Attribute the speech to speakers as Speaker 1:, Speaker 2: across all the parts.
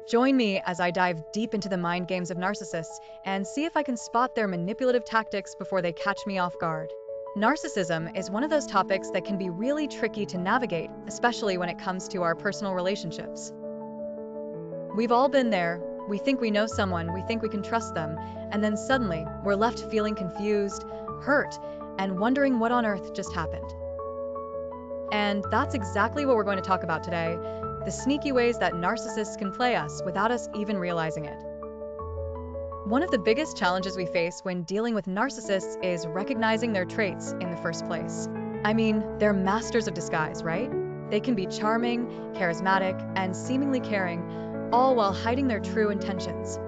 Speaker 1: Join me as I dive deep into the mind games of narcissists and see if I can spot their manipulative tactics before they catch me off guard. Narcissism is one of those topics that can be really tricky to navigate, especially when it comes to our personal relationships. We've all been there. We think we know someone, we think we can trust them, and then suddenly we're left feeling confused, hurt, and wondering what on earth just happened. And that's exactly what we're going to talk about today, the sneaky ways that narcissists can play us without us even realizing it. One of the biggest challenges we face when dealing with narcissists is recognizing their traits in the first place. I mean, they're masters of disguise, right? They can be charming, charismatic, and seemingly caring, all while hiding their true intentions.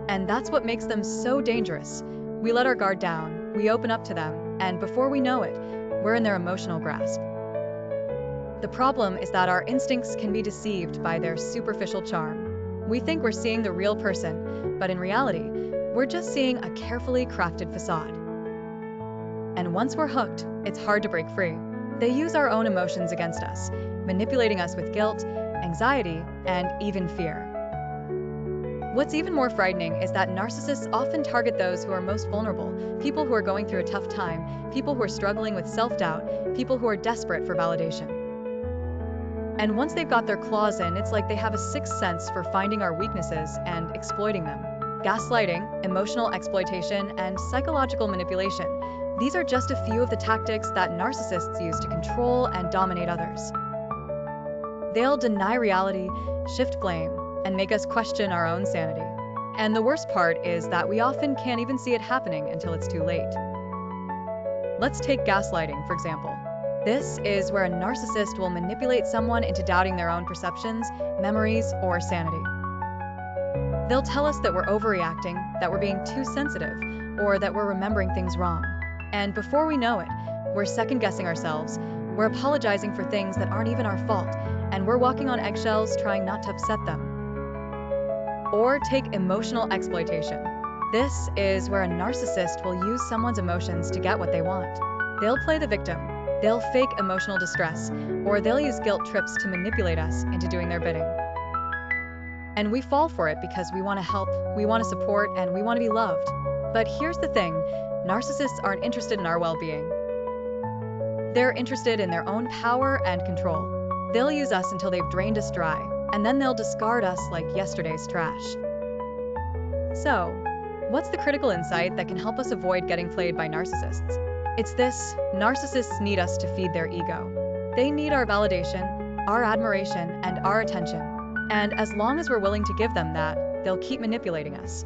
Speaker 1: And that's what makes them so dangerous. We let our guard down, we open up to them, and before we know it, we're in their emotional grasp. The problem is that our instincts can be deceived by their superficial charm. We think we're seeing the real person, but in reality, we're just seeing a carefully crafted facade. And once we're hooked, it's hard to break free. They use our own emotions against us, manipulating us with guilt, anxiety, and even fear. What's even more frightening is that narcissists often target those who are most vulnerable, people who are going through a tough time, people who are struggling with self-doubt, people who are desperate for validation. And once they've got their claws in, it's like they have a sixth sense for finding our weaknesses and exploiting them. Gaslighting, emotional exploitation, and psychological manipulation. These are just a few of the tactics that narcissists use to control and dominate others. They'll deny reality, shift blame, and make us question our own sanity. And the worst part is that we often can't even see it happening until it's too late. Let's take gaslighting, for example. This is where a narcissist will manipulate someone into doubting their own perceptions, memories, or sanity. They'll tell us that we're overreacting, that we're being too sensitive, or that we're remembering things wrong. And before we know it, we're second-guessing ourselves, we're apologizing for things that aren't even our fault, and we're walking on eggshells trying not to upset them. Or take emotional exploitation. This is where a narcissist will use someone's emotions to get what they want. They'll play the victim. They'll fake emotional distress, or they'll use guilt trips to manipulate us into doing their bidding. And we fall for it because we want to help, we want to support, and we want to be loved. But here's the thing, narcissists aren't interested in our well-being. They're interested in their own power and control. They'll use us until they've drained us dry, and then they'll discard us like yesterday's trash. So, what's the critical insight that can help us avoid getting played by narcissists? It's this: narcissists need us to feed their ego. They need our validation, our admiration, and our attention. And as long as we're willing to give them that, they'll keep manipulating us.